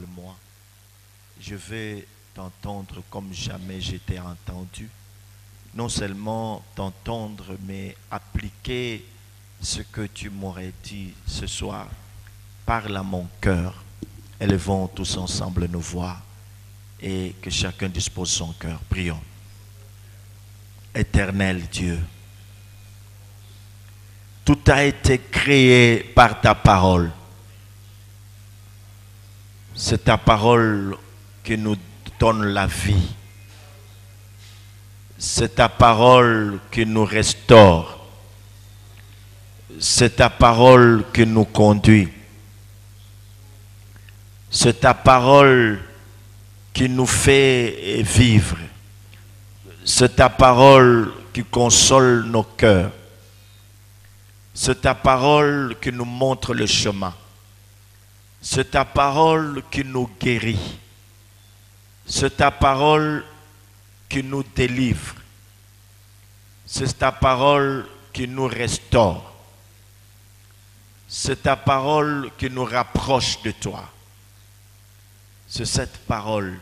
parle-moi. Je veux t'entendre comme jamais je t'ai entendu. Non seulement t'entendre, mais appliquer ce que tu m'aurais dit ce soir. Parle à mon cœur. Élevons tous ensemble nos voix et que chacun dispose son cœur. Prions. Éternel Dieu, tout a été créé par ta parole. C'est ta parole qui nous donne la vie. C'est ta parole qui nous restaure. C'est ta parole qui nous conduit. C'est ta parole qui nous fait vivre. C'est ta parole qui console nos cœurs. C'est ta parole qui nous montre le chemin. C'est ta parole qui nous guérit. C'est ta parole qui nous délivre. C'est ta parole qui nous restaure. C'est ta parole qui nous rapproche de toi. C'est cette parole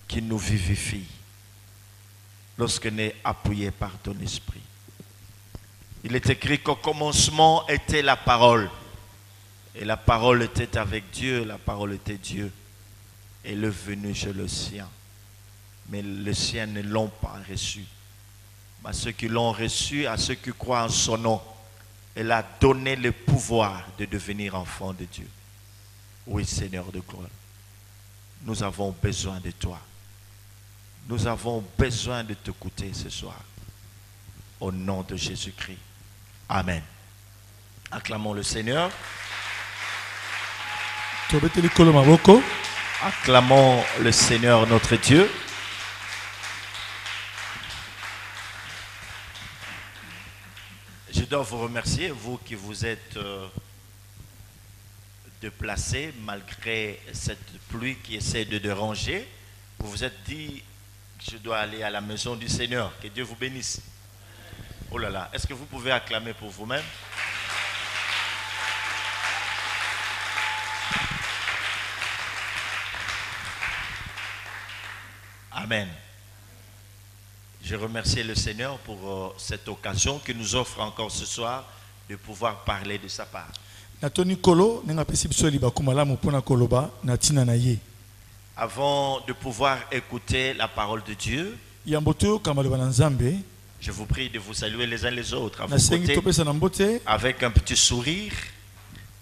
qui nous vivifie lorsqu'elle est appuyée par ton esprit. Il est écrit qu'au commencement était la parole. Et la parole était avec Dieu, la parole était Dieu. Et le venu chez le sien. Mais les siens ne l'ont pas reçu. À ceux qui l'ont reçu, à ceux qui croient en son nom, elle a donné le pouvoir de devenir enfants de Dieu. Oui, Seigneur de gloire. Nous avons besoin de toi. Nous avons besoin de t'écouter ce soir. Au nom de Jésus-Christ. Amen. Acclamons le Seigneur. Acclamons le Seigneur notre Dieu. Je dois vous remercier, vous qui vous êtes déplacés malgré cette pluie qui essaie de déranger. Vous vous êtes dit, je dois aller à la maison du Seigneur. Que Dieu vous bénisse. Oh là là, est-ce que vous pouvez acclamer pour vous-même? Amen. Je remercie le Seigneur pour cette occasion qu'il nous offre encore ce soir de pouvoir parler de sa part. Avant de pouvoir écouter la parole de Dieu, je vous prie de vous saluer les uns les autres à vos côtés, avec un petit sourire.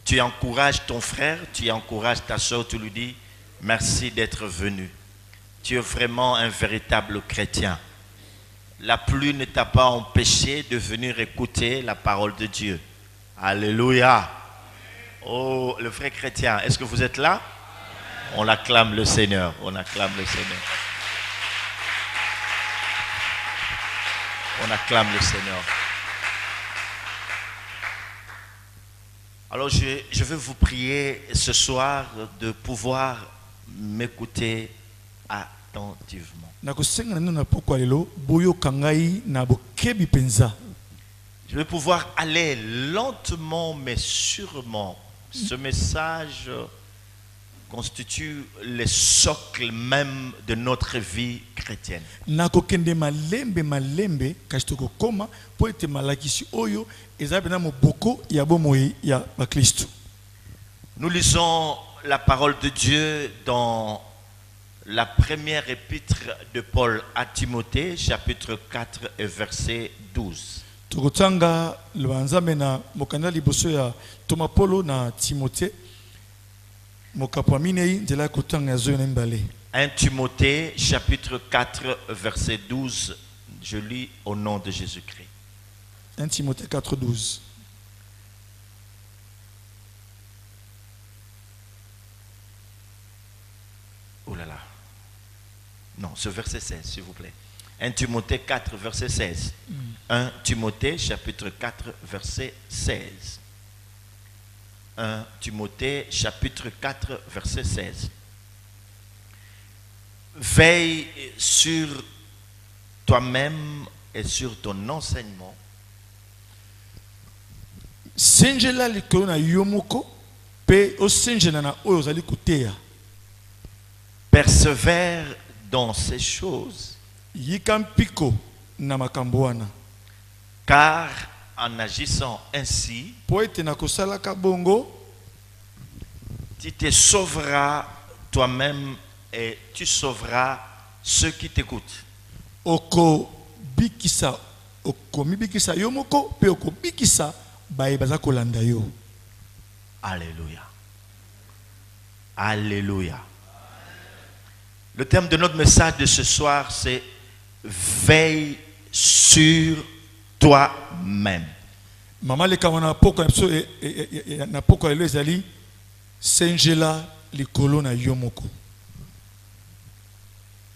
Tu encourages ton frère, tu encourages ta soeur, tu lui dis merci d'être venu. Tu es vraiment un véritable chrétien. La pluie ne t'a pas empêché de venir écouter la parole de Dieu. Alléluia. Oh, le frère chrétien, est-ce que vous êtes là? On acclame le Seigneur. On acclame le Seigneur. On acclame le Seigneur. Alors je vais vous prier ce soir de pouvoir m'écouter attentivement. Je vais pouvoir aller lentement mais sûrement. Ce message constitue le socle même de notre vie chrétienne. Nous lisons la parole de Dieu dans la première épître de Paul à Timothée, chapitre 4 et verset 12. 1 Timothée, chapitre 4, verset 12. Je lis au nom de Jésus-Christ. 1 Timothée 4, 12. Oh là là. Non, ce verset 16, s'il vous plaît. 1 Timothée 4, verset 16. 1 Timothée, chapitre 4, verset 16. 1 Timothée, chapitre 4, verset 16. Veille sur toi-même et sur ton enseignement. pe osenjela na oyo ozali koteya. Persévère dans ces choses, Yika mpiko na makambo wana. car en agissant ainsi, Po ete na kosalaka bongo, tu te sauveras toi-même et tu sauveras ceux qui t'écoutent. oko mibikisa yo moko pe oko bikisa baye baza kolanda yo. Alléluia. Alléluia. Le thème de notre message de ce soir, c'est veille sur toi-même. Mama le kamana poko na poko elo ezali senjela likolo na yo moko.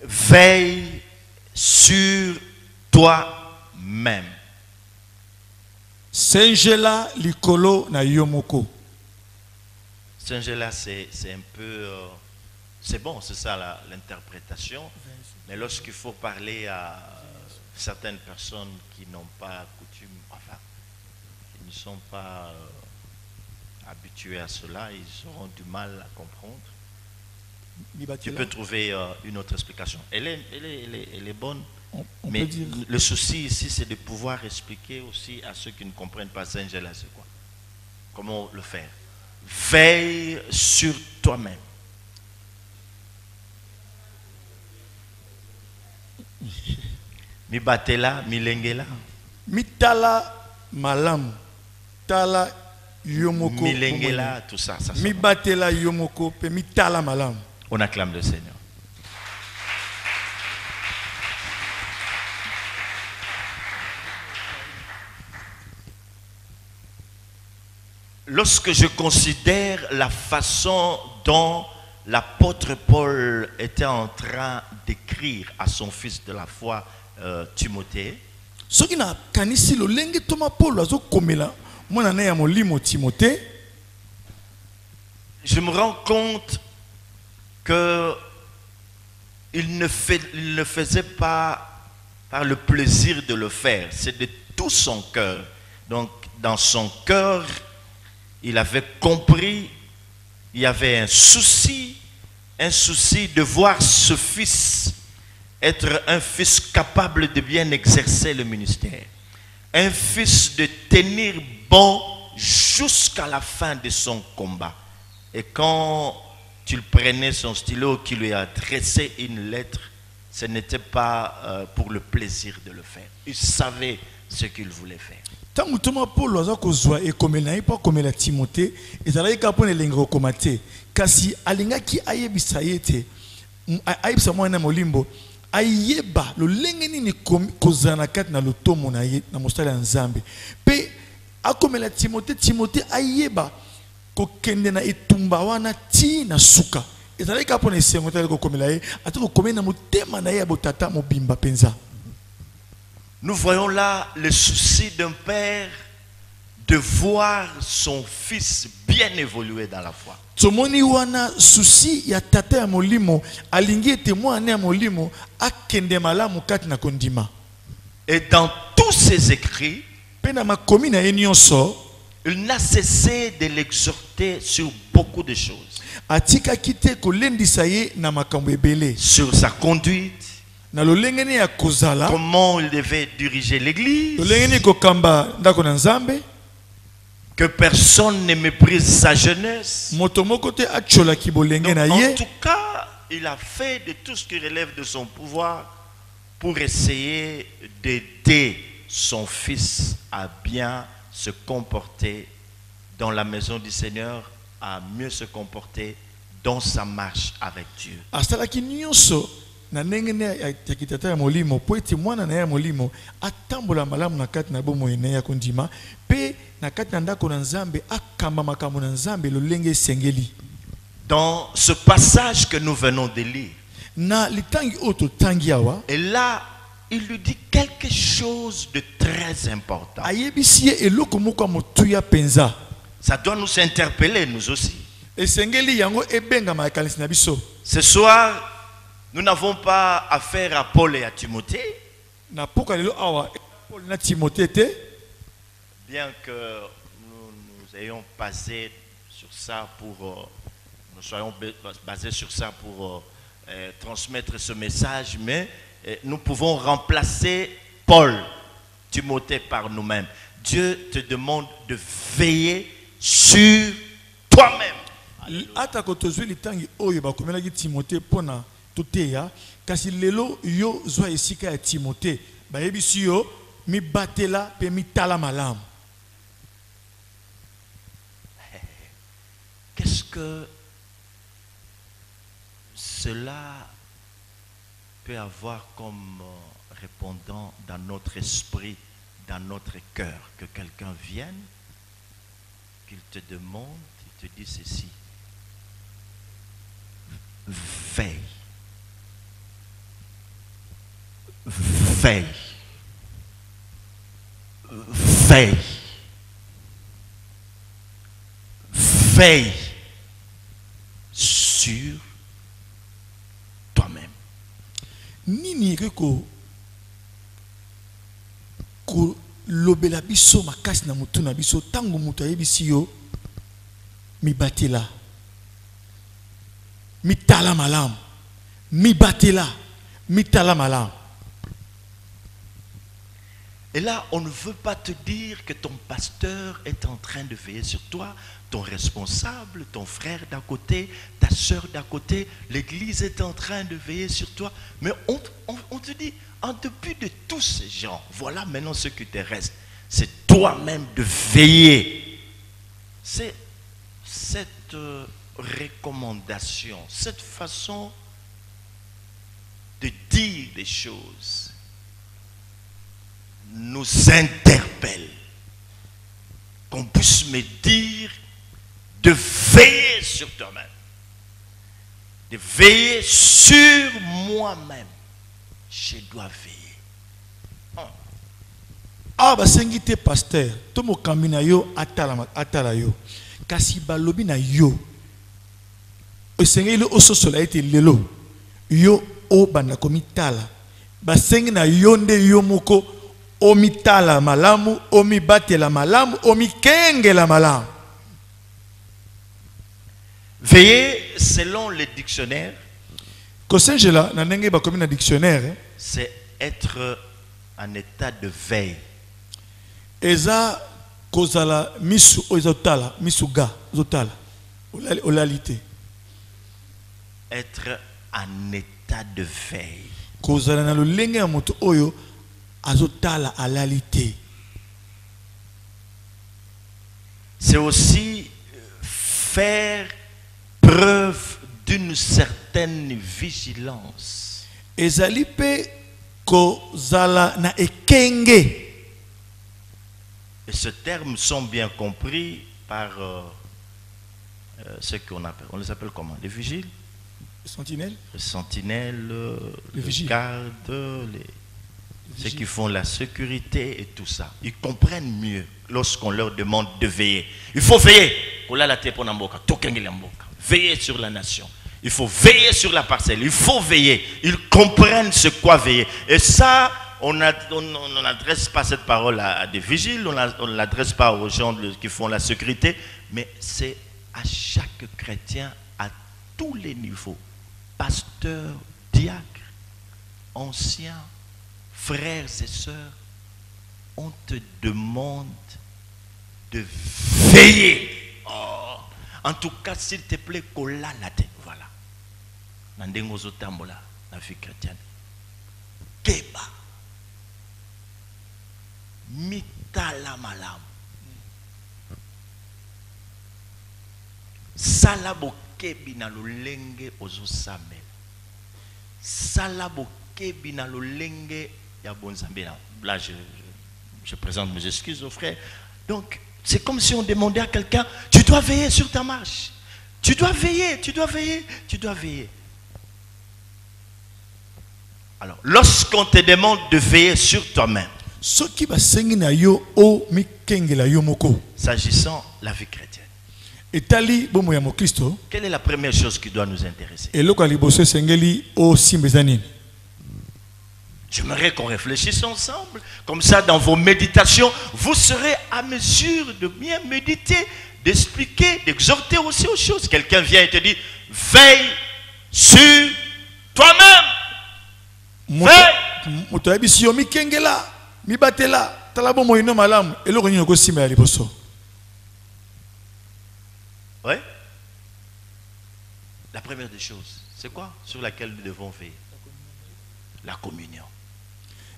Veille sur toi-même. Senjela likolo na yo moko. Saint-Géla, c'est un peu... c'est bon, c'est ça l'interprétation. Mais lorsqu'il faut parler à certaines personnes qui n'ont pas coutume, enfin, qui ne sont pas habitués à cela, ils auront du mal à comprendre. Tu peux trouver une autre explication. Elle est bonne, mais le souci ici, c'est de pouvoir expliquer aussi à ceux qui ne comprennent pas Saint-Géla, c'est quoi. Comment le faire. Veille sur toi-même. Mi batela, mi lengela. Mi tala malam, tala yomoko. Mi lengela, tout ça. Mi batela yomoko, pe mi tala malam. On acclame le Seigneur. Lorsque je considère la façon dont l'apôtre Paul était en train d'écrire à son fils de la foi, Timothée, je me rends compte que il ne faisait pas par le plaisir de le faire, c'est de tout son cœur. Donc dans son cœur, il avait compris, il y avait un souci de voir ce fils être un fils capable de bien exercer le ministère. Un fils de tenir bon jusqu'à la fin de son combat. Et quand il prenait son stylo, qui lui a adressé une lettre, ce n'était pas pour le plaisir de le faire. Il savait ce qu'il voulait faire. Tant que Paul a kozwa et comme il n'a pas comme la Timothée, et ça l'a capone l'engro komate. Kasi alinga ki ayebisa yete, ayebisa mwana molimbo, ayeba lo lengeni ni kozana kat na lotomo na ye na mostala nzambe. Pe akome la Timothée ayeba ko kende na etumba wana ti na suka. Et ça l'a capone sengo tele ko komela ye, atako komena motema na ye botata mobimba penza. Nous voyons là le souci d'un père de voir son fils bien évoluer dans la foi. Tomoni wana souci ya tata ya molimo alingi ete mwana ya molimo akende malamu kati na kondima. Et dans tous ses écrits, pena makomi na ye nyonso, il n'a cessé de l'exhorter sur beaucoup de choses. Atika kite kolendisa ye na makambo ebele. Sur sa conduite. Comment il devait diriger l'église. Que personne ne méprise sa jeunesse. En tout cas, il a fait de tout ce qui relève de son pouvoir pour essayer d'aider son fils à bien se comporter dans la maison du Seigneur, à mieux se comporter dans sa marche avec Dieu. Na nengene ya kitata ya molimo po eti mwana na ya molimo atambola malamu na kati na bomo ene ya kondima pe na kati na ndako na nzambe akamba makambo na nzambe lolenge sengeli. Dans ce passage que nous venons de lire, na litangi oto tangi awa, et là il lui dit quelque chose de très important. Ayebisi eloko moko motuya penza. Ça doit nous interpeller nous aussi. Esengeli yango ebenga makalisi na biso. Ce soir, nous n'avons pas affaire à Paul et à Timothée. Bien que nous ayons passé sur ça pour... nous soyons basés sur ça pour transmettre ce message, mais nous pouvons remplacer Paul, Timothée par nous-mêmes. Dieu te demande de veiller sur toi-même. Atako tozwi litangi oyo bakomelaki Timothée pona toteya kasi lelo yo zwa esika ya Timothée bayebisi yo mi batela pe mi tala malamu. Qu'est-ce que cela peut avoir comme répondant dans notre esprit, dans notre cœur, que quelqu'un vienne, qu'il te demande, il te dit ceci. Veille. Veille. Veille. Veille sur toi-même. Nini ko lobela biso makasi na mutu na biso tango mutu ayebisi yo mi batela mi tala malamu mi batela mi tala malamu. Et là, on ne veut pas te dire que ton pasteur est en train de veiller sur toi, ton responsable, ton frère d'à côté, ta soeur d'à côté, l'église est en train de veiller sur toi. Mais on te dit, en dépit de tous ces gens, voilà maintenant ce qui te reste. C'est toi-même de veiller. C'est cette recommandation, cette façon de dire des choses nous interpelle, qu'on puisse me dire de veiller sur toi-même, de veiller sur moi-même. Je dois veiller. Ah bah sengite pasteur, tomo kamina yo atala yo, kasi balobi na yo, esengeli ososola ete lelo, yo o banda komitala, basengi na yo nde yo moko omi tala malamu, omi batela malamu, omi kengela malamu. Veiller, selon le dictionnaire, c'est être en état de veille. Eza kozala misu ozotala, misu ga zotala, olalite. Être en état de veille. Kozala na lolenge ya moto oyo azotala alalite. C'est aussi faire preuve d'une certaine vigilance. Ezali pe kozala na ekenge. Et ce terme sont bien compris par ceux qu'on appelle, on les appelle comment? Les vigiles? Les sentinelles? Les sentinelles, les gardes, ceux qui font la sécurité et tout ça. Ils comprennent mieux lorsqu'on leur demande de veiller. Il faut veiller. Veiller sur la nation. Il faut veiller sur la parcelle. Il faut veiller. Ils comprennent ce quoi veiller. Et ça, on n'adresse pas cette parole à des vigiles, on ne l'adresse pas aux gens qui font la sécurité, mais c'est à chaque chrétien, à tous les niveaux. Pasteur, diacre, anciens, frères et sœurs, on te demande de veiller. Oh. En tout cas, s'il te plaît, kola la tête. Voilà. Nandengozo tambola, la vie chrétienne. Keba. Mitala malam. Salabo kebi na lolenge ozo samel. Salabo kebi na lolenge ya bonzambe. Là, je présente mes excuses aux frères. Donc, c'est comme si on demandait à quelqu'un, tu dois veiller sur ta marche. Tu dois veiller, tu dois veiller, tu dois veiller. Alors, lorsqu'on te demande de veiller sur toi-même, s'agissant de la vie chrétienne, quelle est la première chose qui doit nous intéresser? J'aimerais qu'on réfléchisse ensemble. Comme ça, dans vos méditations, vous serez à mesure de bien méditer d'expliquer, d'exhorter aussi aux choses. Quelqu'un vient et te dit, veille sur toi-même. Veille. Oui. La première des choses, c'est quoi sur laquelle nous devons veiller? La communion.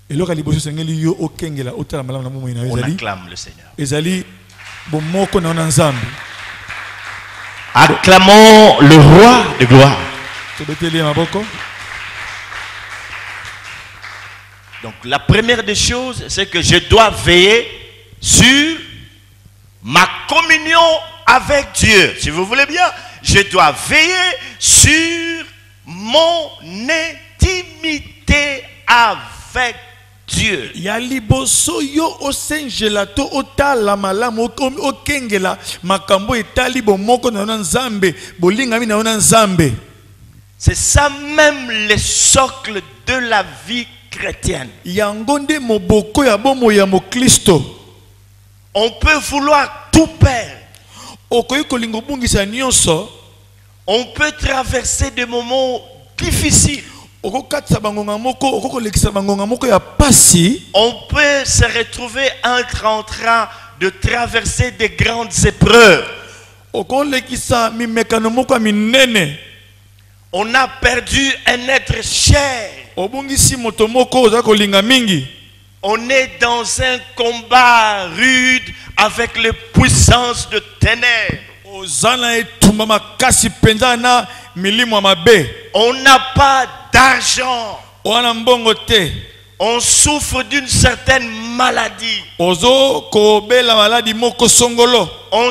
On acclame le Seigneur. Acclamons le roi de gloire. Donc la première des choses, c'est que je dois veiller sur ma communion avec Dieu. Si vous voulez bien, je dois veiller sur mon intimité avec Dieu. Yaliboso yo osengela to otala malamu okengela makambo etali bomoko na nzambe bolinga mi na nzambe. C'est ça même le socle de la vie chrétienne. Yangonde moboko ya bomo ya mokristo. On peut vouloir tout perdre. Okoyi kolingo bungisa nyonso. On peut traverser des moments difficiles. On peut se retrouver en train de traverser des grandes épreuves. On a perdu un être cher. On est dans un combat rude avec les puissances de ténèbres. On n'a pas d'argent. On souffre d'une certaine maladie. On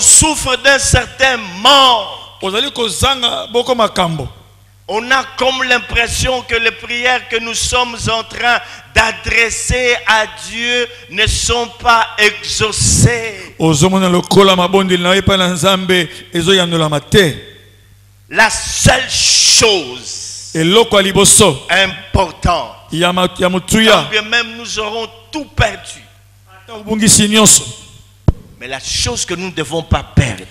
souffre d'un certain mort. On a comme l'impression que les prières que nous sommes en train d'adresser à Dieu ne sont pas exaucées. La seule chose importante, quand bien même nous aurons tout perdu, mais la chose que nous ne devons pas perdre,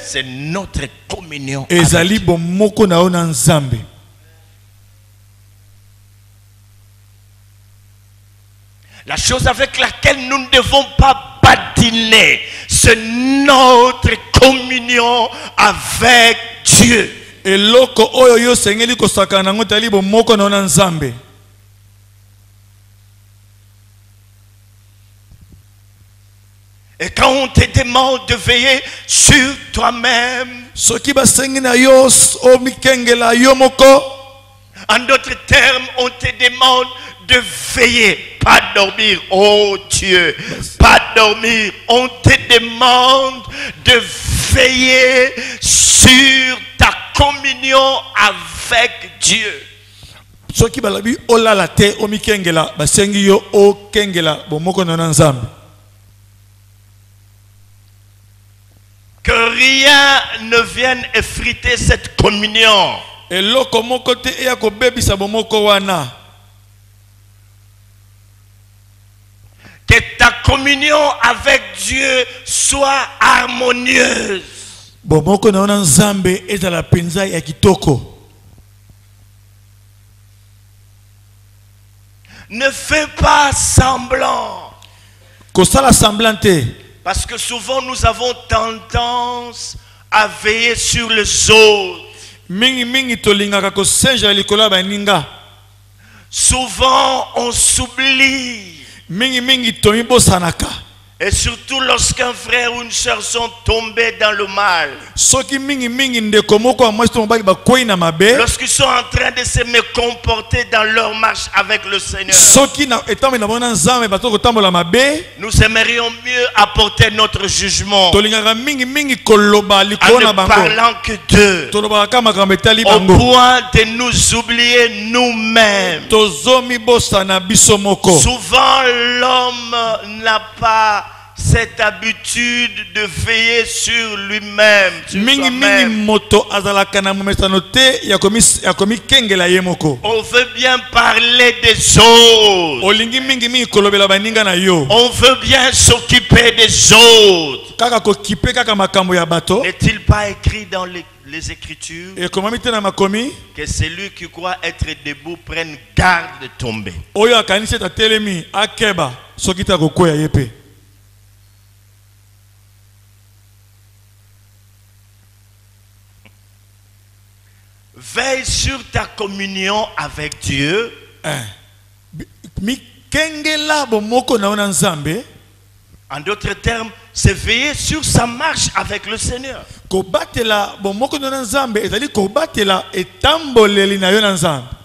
c'est notre communion avec Dieu. La chose avec laquelle nous ne devons pas badiner, c'est notre communion avec Dieu. Et quand on te demande de veiller sur toi-même, en d'autres termes, on te demande de veiller, pas dormir, oh Dieu, pas dormir. On te demande de veiller sur ta communion avec Dieu. Que rien ne vienne effriter cette communion. Que ta communion avec Dieu soit harmonieuse. Ne fais pas semblant. Parce que souvent nous avons tendance à veiller sur les autres. Souvent on s'oublie. Et surtout lorsqu'un frère ou une soeur sont tombés dans le mal. Lorsqu'ils sont en train de se mécomporter dans leur marche avec le Seigneur. Nous aimerions mieux apporter notre jugement en ne parlant que d'eux, au point de nous oublier nous-mêmes. Souvent l'homme n'a pas cette habitude de veiller sur lui-même, sur soi-même. On veut bien parler des autres. On veut bien s'occuper des autres. N'est-il pas écrit dans les Écritures que celui qui croit être debout prenne garde de tomber? Veille sur ta communion avec Dieu. En d'autres termes, c'est veiller sur sa marche avec le Seigneur.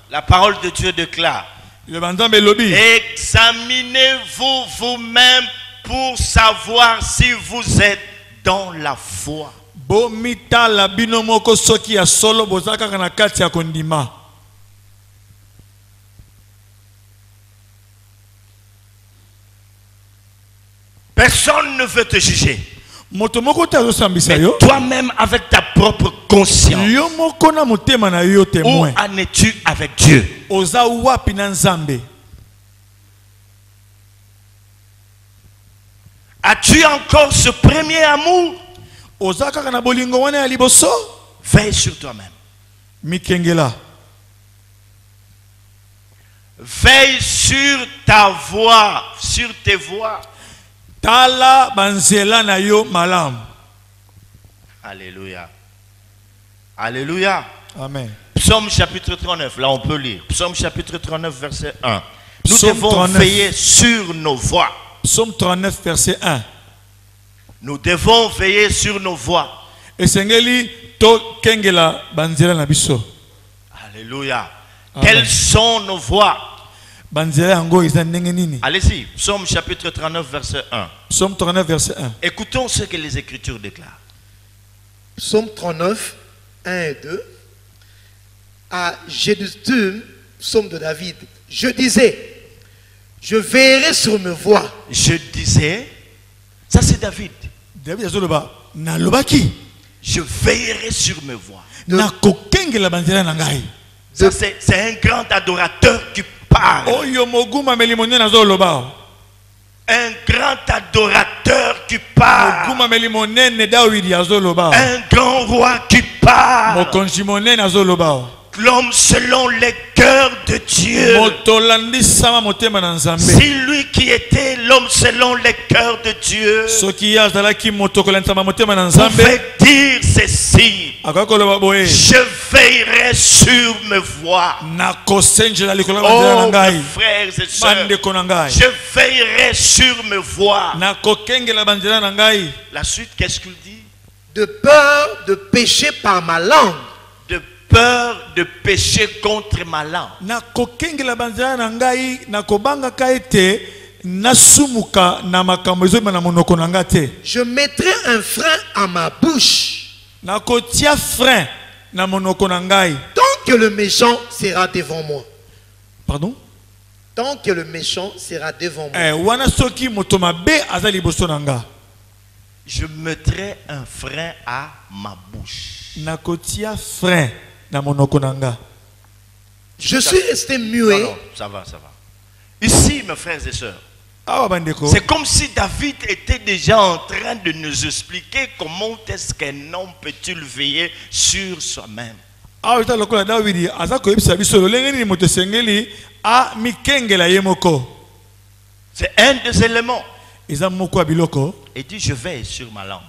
La parole de Dieu déclare: examinez-vous vous-même pour savoir si vous êtes dans la foi. Personne ne veut te juger. Mais toi-même avec ta propre conscience, où en es-tu avec Dieu? As-tu encore ce premier amour? Veille sur toi-même. Veille sur ta voix, sur tes voix. Alléluia. Alléluia. Amen. Psaume chapitre 39, là on peut lire. Psaume chapitre 39, verset 1. Nous devons veiller sur nos voix. Psaume 39, verset 1. Nous devons veiller sur nos voix. Alléluia. Quelles sont nos voix? Allez-y, Psaume chapitre 39, verset 1. Psaume 39, verset 1. Écoutons ce que les Écritures déclarent. Psaume 39, 1 et 2. À Jéduthun, psaume de David. Je disais, je veillerai sur mes voies. Je disais, ça c'est David. Je veillerai sur mes voies. Ça c'est un grand adorateur qui parle. Un grand adorateur qui parle. Un grand roi qui parle. L'homme selon le cœur de Dieu. C'est lui qui était l'homme selon le cœur de Dieu. Pouvait dire ceci: je veillerai sur mes voies. Oh mes frères et sœurs, je veillerai sur mes voies. La suite, qu'est-ce qu'il dit? De peur de pécher par ma langue. De peur de pécher contre ma langue. Je mettrai un frein à ma bouche. Tant que le méchant sera devant moi. Pardon? Tant que le méchant sera devant moi. Je mettrai un frein à ma bouche. Je suis resté muet. Non, ça va, ça va. Ici, mes frères et sœurs, c'est comme si David était déjà en train de nous expliquer comment est-ce qu'un homme peut-il veiller sur soi-même. C'est un des éléments. Il dit: je veille sur ma langue.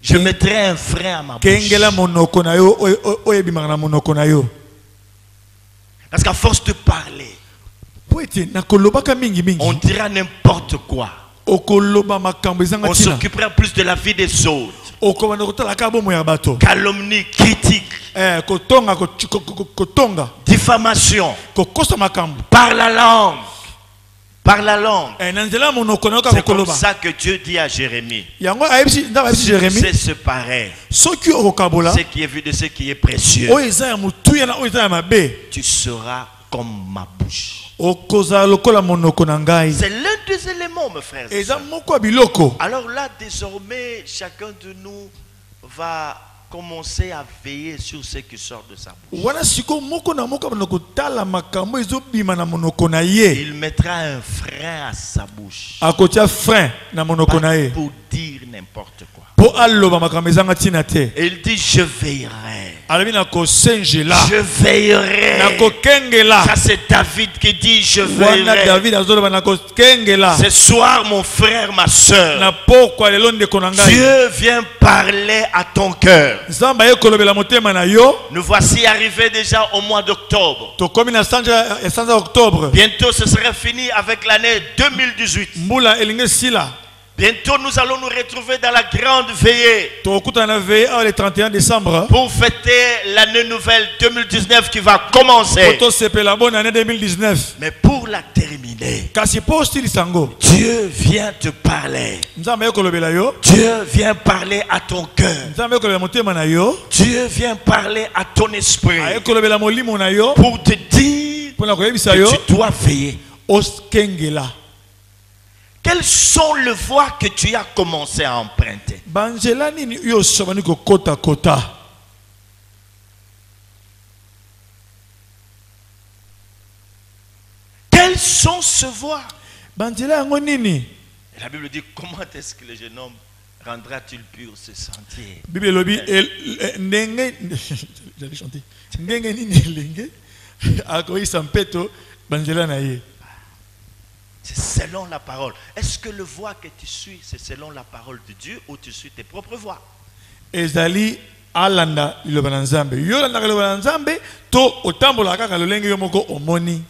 Je mettrai un frein à ma bouche. Parce qu'à force de parler, on dira n'importe quoi. On s'occupera plus de la vie des autres. Calomnie, critique, diffamation, par la langue. Par la langue. C'est comme ça que Dieu dit à Jérémie: c'est séparé ce qui est vu de ce qui est précieux. Tu seras comme ma bouche. okoza lokola monoko na ngai. C'est l'un des éléments, mes frères et Eza sœurs. moko biloko. Alors là, désormais, chacun de nous va commencer à veiller sur ce qui sort de sa bouche. Wana siko moko na moko banoko tala makambo ezobima na monoko na ye. Il mettra un frein à sa bouche. Akotia frein na monoko na ye. Pour dire n'importe quoi. Po aloba makambo ezanga tina te. Et il dit je veillerai. Alabi na ko sengela. Je veillerai. Na ko kengela. Ça c'est David qui dit je Wana veillerai. David azoloba na ko kengela. Ce soir mon frère, ma soeur, Na pokwa lelo ndeko na ngai. Dieu vient parler à ton cœur. Nzamba ye kolobela motema na yo. Nous voici arrivés déjà au mois d'octobre. To komi na sanja octobre. Bientôt ce sera fini avec l'année 2018. Mbula elinge sila. Bientôt nous allons nous retrouver dans la grande veillée To kuta na veille le 31 décembre. pour fêter l'année nouvelle 2019 qui va commencer. Poto sepela bonne année 2019. Mais pour la terminer, Kasi po stili sango. Dieu vient te parler. Nzamba ye kolobela yo. Dieu vient parler à ton cœur. Nzamba ye kolobela motema na yo. Dieu vient parler à ton esprit Aye kolobela molimo na yo. pour te dire Pona koyebisa yo. que tu dois veiller. Oskengela. Quelles sont les voies que tu as commencé à emprunter? Banjela nini yo sobani ko kota kota. Quelles sont ces voies? Banjela yango nini? Et la Bible dit, comment est-ce que le jeune homme rendra-t-il pur ce sentier? Bible lobi ndenge j'allais chanter. Ndenge nini lenge akoyi sampeto banjela na ye. C'est selon la parole. Est-ce que le voie que tu suis, c'est selon la parole de Dieu ou tu suis tes propres voies? Ezali alanda liloba na Nzambe. Yo landa liloba na Nzambe to otambola kaka lolenge yo moko omoni.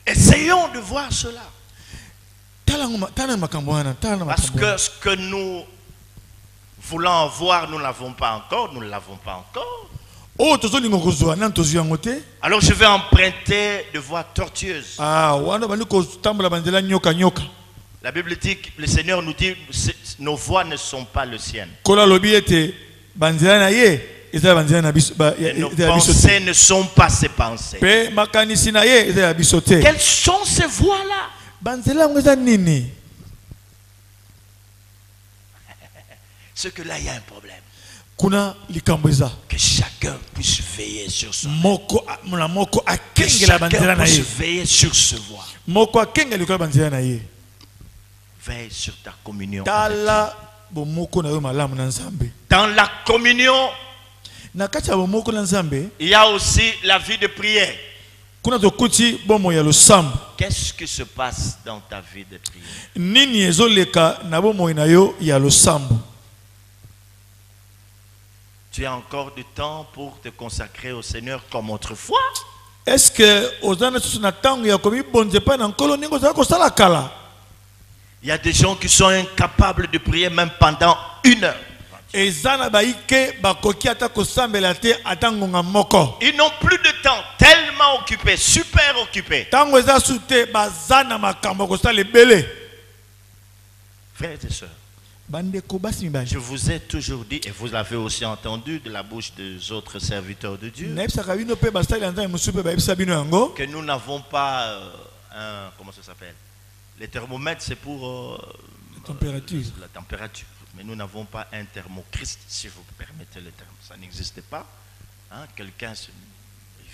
Essayons de voir cela. Parce que ce que nous voulons voir, nous ne l'avons pas encore. Nous ne l'avons pas encore. Alors je vais emprunter de voies tortueuses. La Bible dit que le Seigneur nous dit nos voies ne sont pas les siennes. Et nos pensées ne sont pas ses pensées. Quelles sont ces voies-là? C'est que là il y a un problème. Que chacun puisse veiller sur son que chacun puisse veiller sur ce voie. Veille sur ta communion. Dans la communion, il y a aussi la vie de prière. Qu'est-ce qui se passe dans ta vie de prière? Tu as encore du temps pour te consacrer au Seigneur comme autrefois? Est-ce que il y a des gens qui sont incapables de prier même pendant 1 heure. Ils n'ont plus de temps, tellement occupés, super occupés. Frères et sœurs, je vous ai toujours dit, et vous l'avez aussi entendu de la bouche des autres serviteurs de Dieu, que nous n'avons pas un, comment ça s'appelle? Les thermomètres, c'est pour la température. Mais nous n'avons pas un thermochrist, si vous permettez le terme. Ça n'existe pas. Hein? Quelqu'un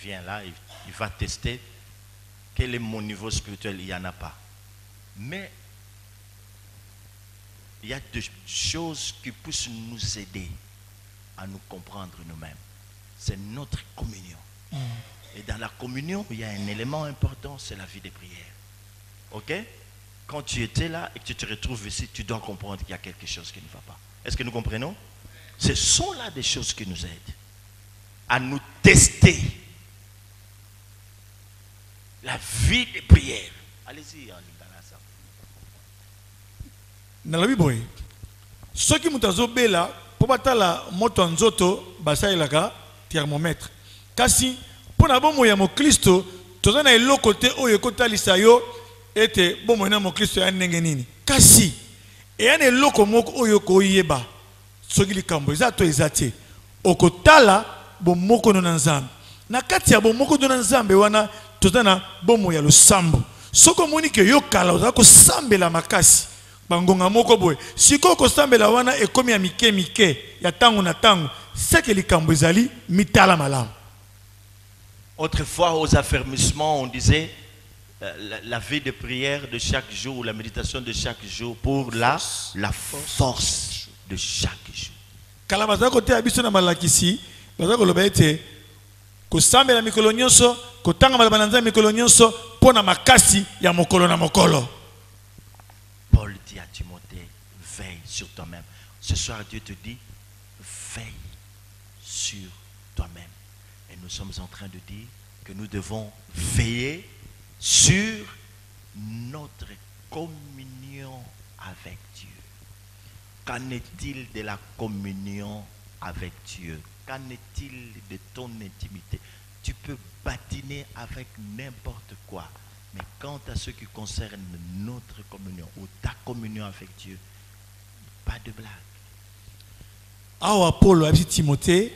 vient là, il va tester quel est mon niveau spirituel. Il n'y en a pas. Mais il y a des choses qui puissent nous aider à nous comprendre nous-mêmes. C'est notre communion. Et dans la communion, il y a un élément important, c'est la vie de prière. Ok? Quand tu étais là et que tu te retrouves ici, tu dois comprendre qu'il y a quelque chose qui ne va pas. Est-ce que nous comprenons? Ce sont là des choses qui nous aident à nous tester. La vie de prière. Allez-y, en nalobi boy soki mutazo bela po batala moto nzoto basailaka thermomètre kasi pona bomo ya mokristo tozana eloko te oyo kotalisa yo ete bomo na mokristo ya ndenge nini kasi eyana eloko moko oyo koyeba soki likambo eza to ezate okotala bomoko no na Nzambe na kati ya bomoko dona nzambe wana tozana bomo ya losambo soko moni ke yo kala oza ko sambela makasi bangonga moko boy siko ko sambela wana ekomi ya mike mike ya tango na tango seke likambo ezali mitala malamu. Autrefois aux affermissements on disait la vie de prière de chaque jour, la méditation de chaque jour pour la force de chaque jour. Kala baza ko te abiso na malakisi baza ko loba ete ko sambela mikolo nyonso ko tanga malaba nzambe mikolo nyonso pona makasi ya mokolo na mokolo. Paul dit à Timothée, veille sur toi-même. Ce soir Dieu te dit, veille sur toi-même. Et nous sommes en train de dire que nous devons veiller sur notre communion avec Dieu. Qu'en est-il de la communion avec Dieu? Qu'en est-il de ton intimité? Tu peux badiner avec n'importe quoi. Mais quant à ce qui concerne notre communion ou ta communion avec Dieu, pas de blague. Awa Paul abisi Timothée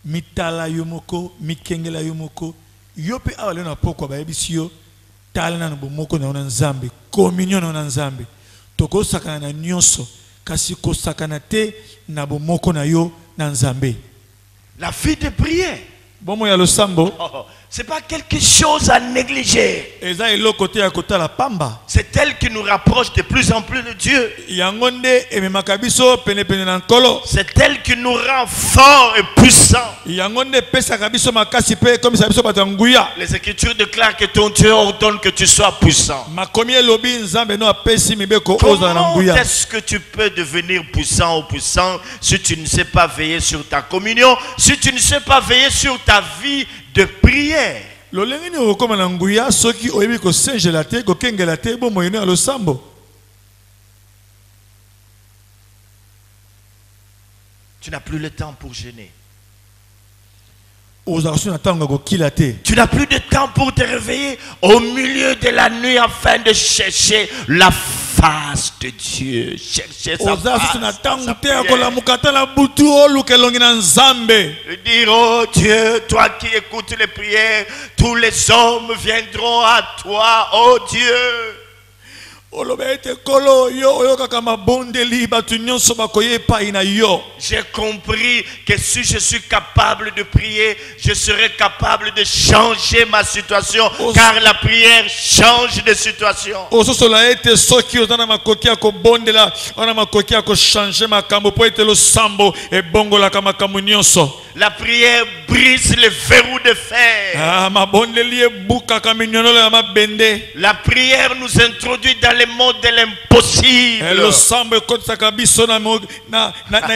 mitala yomoko mikengela yomoko yope awa lena poko ba yebisi yo talana no bomoko na nzambe communion na nzambe toko sakana na nyonso kasi ko sakana te na bomoko na yo na nzambe. La vie de prière, bomo ya losambo c'est pas quelque chose à négliger. eza eloko te ya kotala pamba. C'est elle qui nous rapproche de plus en plus de Dieu. yango nde ememaka biso pene pene na nkolo. C'est elle qui nous rend forts et puissants. yango nde pesaka biso makasi pe komisa biso bato ya nguya. Les Écritures déclarent que ton Dieu ordonne que tu sois puissant. makomi elobi nzambe no apesi mibeko ozala na Comment nguya. est-ce que tu peux devenir puissant ou puissant si tu ne sais pas veiller sur ta communion, si tu ne sais pas veiller sur ta vie de prière? lolenge ni okoma na nguya soki oyebi kosengela te kokengela te bomoyeno ya losambo. Tu n'as plus le temps pour jeûner. ozala so na ntango ya kokila te. Tu n'as plus de temps pour te réveiller au milieu de la nuit afin de chercher la face de Dieu. Chercher sa ozala face. so na ntango sa te ya prière. kolamuka ata na butu oluka elongi na nzambe. Dire, oh Dieu, toi qui écoutes les prières, tous les hommes viendront à toi, oh Dieu. oloba ete kolo yo oyokaka mabondeli bato nyonso bakoya epai na yo. J'ai compris que si je suis capable de prier, je serai capable de changer ma situation, car la prière change de situation. ososola ete soki oza na makoki ya kobondela wana makoki ya kochange makambo po ete losambo ebongolaka makambo nyonso. La prière brise les verrous de fer. mabondeli ebukaka minyonolo ya mabende. La prière nous introduit dans le monde de l'impossible. losambo ekotisaka biso na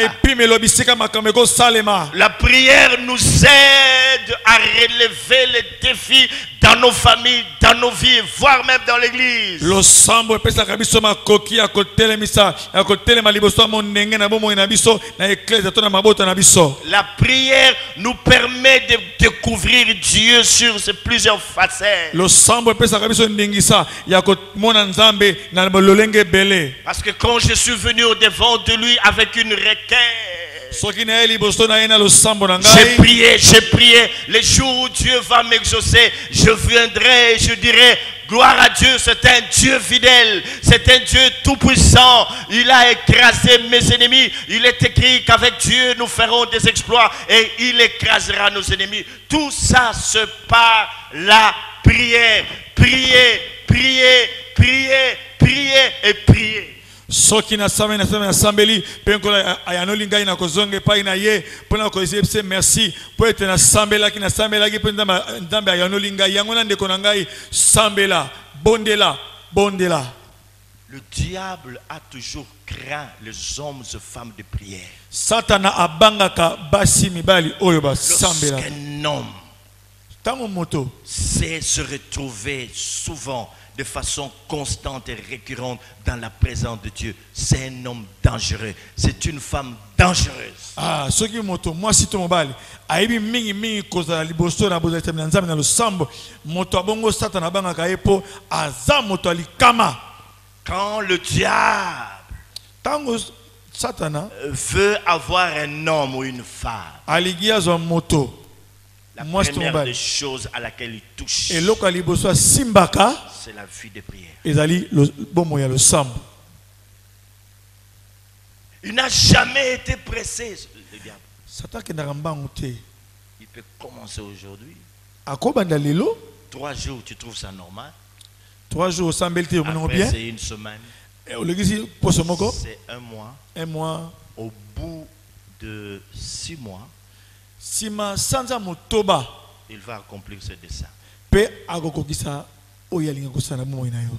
epimelo bisika makambo ekosalema. La prière nous aide à relever les défis dans nos familles, dans nos vies, voire même dans l'église. losambo epesaka biso makoki ya kotelema liboso ya monenge na bomoi na biso na eklese to na mabota na biso. La prière nous permet de découvrir Dieu sur ses plusieurs facettes. losambo epesaka biso ndingisa ya komona nzambe na lolenge ebele. Parce que quand je suis venu au devant de lui avec une requête, soki na ye liboso na ye na losambo na j'ai ngai prié. Les jours où Dieu va m'exaucer, je viendrai et je dirai, gloire à Dieu, c'est un Dieu fidèle, c'est un Dieu tout-puissant. Il a écrasé mes ennemis. Il est écrit qu'avec Dieu, nous ferons des exploits et il écrasera nos ennemis. Tout ça se par la prière. Prier, prier, prier, prier et prier. soki na sambeli pe nkola ayanoli ngai na kozonga epai na ye mpona koyebisa merci po ete nasambelaki mpe nzambe ayanoli ngai yango na ndeko na ngai sambela bondela. Le diable a toujours craint les hommes et femmes de prière. satana abangaka basi mibali oyo basambela. Lorsqu'un homme ntango moto sait se retrouver souvent de façon constante et récurrente dans la présence de Dieu, c'est un homme dangereux, c'est une femme dangereuse. soki moto mwasi to mobali ayebi mingi kozala liboso na bozala na nzambe na losambo moto abongo satana abangaka ye po aza moto alikama. Quand le diable ntango satana veut avoir un homme ou une femme, aligi azwa moto La Moi, c'est première ton des choses à laquelle il touche, Et l'autre liboso simbaka c'est la vie de prière. ezali bon moya le sambo. Il n'a jamais été pressé, le diable. Satan ke ndarambango te. Il peut commencer aujourd'hui. Akobanda lelo 3 jours, tu trouves ça normal. 3 jours sambel te mono Après, bien. c'est une semaine. Et au légisi poso moko C'est 1 mois. 1 mois. Au bout de 6 mois, Sima sanza motoba il va accomplir ce dessein. pe agokokisa oyalinga kosana mo na yo.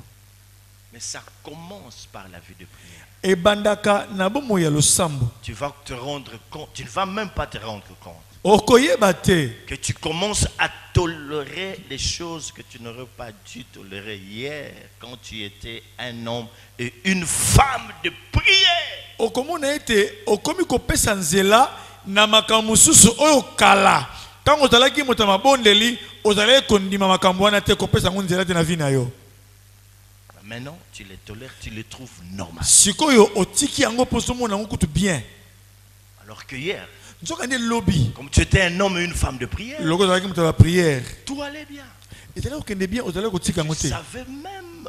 Mais ça commence par la vie de prière. E bandaka na bo moya lo sambo. Tu vas te rendre compte, tu ne vas même pas te rendre compte Okoyeba te que tu commences à tolérer les choses que tu n'aurais pas dû tolérer hier quand tu étais un homme et une femme de prière. okomona ete okomi kopesa nzela na makambo susu oyo kala tango ozalaki moto mabondeli ozalaki kondima makambo wana te kopesa ngo nzela te na vi na yo. Maintenant, tu les tolères, tu les trouves normales. Sikoyo otiki yango poso mona ngo kutu bien. Alors que hier, Nzoka ndi lobby comme tu étais un homme et une femme de prière, loko ozalaki moto ya prière. tout allait bien. Ezalaki okende bien ozalaki kotika yango Tu te. savais même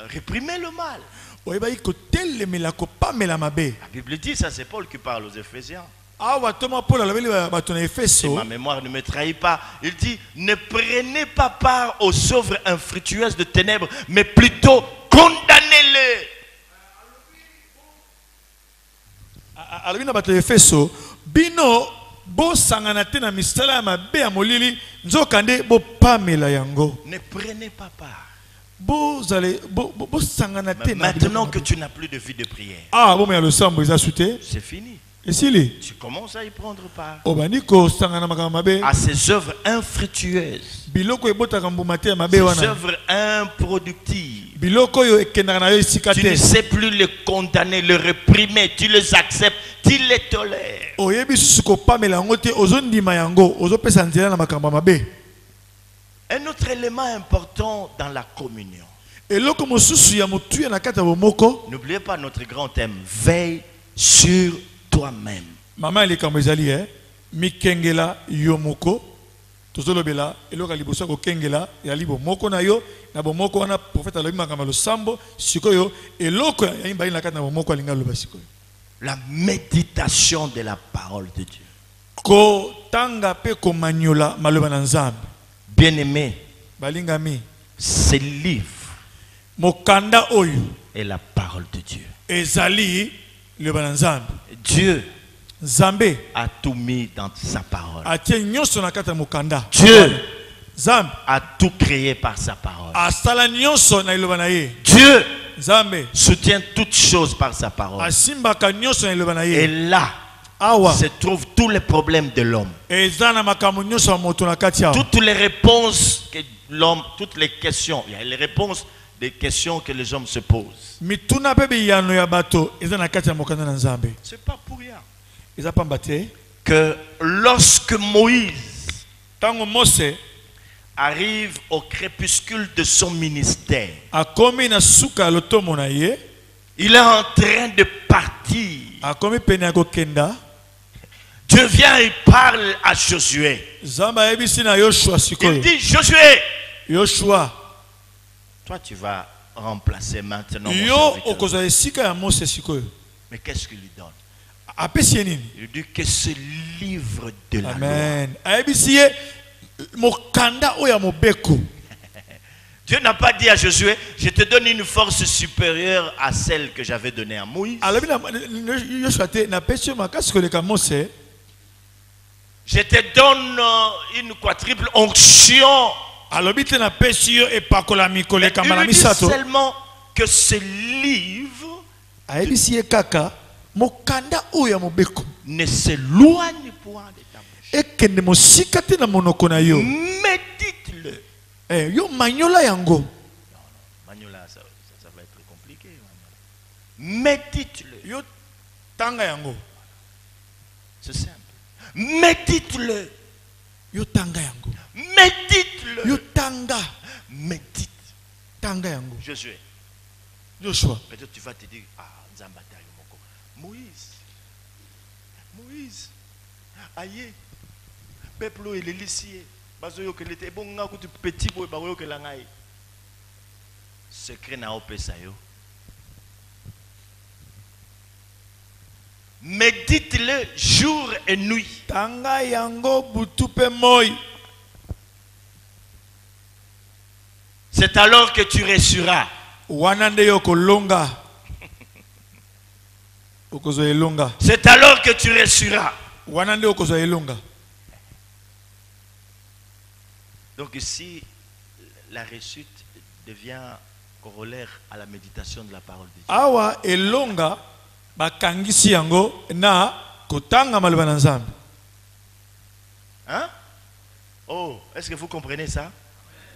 réprimer le mal. Oyebaki kotelemela kopamela mabe. La Bible dit, ça c'est Paul qui parle aux Éphésiens. Awa toma Paul alobeli bato na Si Efeso. ma mémoire ne me trahit pas, il dit, ne prenez pas part aux œuvres infructueuses de ténèbres, mais plutôt condamnez-les. Alobi na bato ya Efeso bino bo sangana te na misala ya mabe ya molili nzoka nde bo pamela yango. Ne prenez pas part. Bo sangana te na Maintenant que tu n'as plus de vie de prière, ah bo moya lo sambo eza sute. c'est fini. Esili Tu commences à y prendre part. obandi ko sangana makambo mabe À ces œuvres infructueuses, biloko ebotaka mbuma te ya mabe ces wana. œuvres improductives. Biloko oyo ekendaka na yo esika Tu ne te. sais plus les condamner, les réprimer, tu les acceptes, tu les tolères. Oyebi susu kopamela yango te ozondima yango ozopesa nzela na makambo mabe. Un autre élément important dans la communion. Eloko mosusu ya motuya na kati ya bomoko. N'oubliez pas notre grand thème, veille sur toi-même. Mama likambo ezali mikengela yo moko tozolobela eloka liboso ko kengela ya libo moko na yo na bomoko wana prophète alobi makambo lo sambo sikoyo eloko ya imba ina kati na bomoko alinga loba sikoyo. La méditation de la parole de Dieu. Ko tanga pe ko manyola maloba na Nzambe. Bien-aimé, Balingami ce livre mokanda oyo est la parole de Dieu. ezali le bananzambe. Dieu Nzambe a tout mis dans sa parole. atie nyonso na kati ya mokanda. Dieu Nzambe a tout créé par sa parole. asala nyonso na iloba na ye. Dieu Nzambe soutient toutes choses par sa parole. asimbaka nyonso na iloba na Et ye. là Awa se trouvent tous les problèmes de l'homme. eza na makambo nyonso ya moto na kati ya. Toutes les réponses que l'homme, toutes les questions, il y a les réponses des questions que les hommes se posent. Mituna pe biyano ya bato eza na kati ya mokanda na Nzambe. C'est pas pour rien Eza pamba te que lorsque Moïse tango Mose arrive au crépuscule de son ministère, akomi na suka ya lotomo na ye, il est en train de partir. akomi pene ya kokenda, Dieu vient et parle à Josué. Nzambe ayebisi na Yoshua Il sikoyo. dit, Josué, Yoshua toi tu vas remplacer maintenant mon yo serviteur. okozwa esika ya Mose sikoyo. Mais qu'est-ce qu'il lui donne? Apesi ye nini? Il dit que ce livre de la loi. Amen. Ayebisi ye mokanda oyo ya mobeko. Dieu n'a pas dit à Josué, je te donne une force supérieure à celle que j'avais donnée à Moïse. Alobi na Yoshua te na pesi yo makasi koleka Mose. Je te donne une quadruple onction. Alobi te na pesi yo epakolami koleka Il mbala lui dit misato. seulement que ce livre Ayebisi ye kaka mokanda oyo ya mobeko ne s'éloigne point de ta bouche. ekende mosika te na monoko na yo. Médite-le. Yo manyola yango. Magnola, ça va être compliqué. Médite-le. Yo tanga yango. C'est simple. Médite-le. Yo tanga yango. Médite-le. Yo tanga. Médite. Tanga yango. Josué. Joshua. Peut-être tu vas te dire, ah, Nzambata Yomoko. Moïse. Aïe. peuple il est lycée. Bazoyo que était bon nga kuti petit boy bazoyo que langai. Secret na opesa yo. Médite-le jour et nuit. Tanga yango butupe moi. C'est alors que tu réussiras. Wanande yoko longa. Okozo elonga. C'est alors que tu réussiras. Wanande okozo elonga. Donc ici, la réussite devient corollaire à la méditation de la parole de Dieu. Awa elonga bakangisi yango na kotanga maloba na Nzambe. Hein? Oh, est-ce que vous comprenez ça?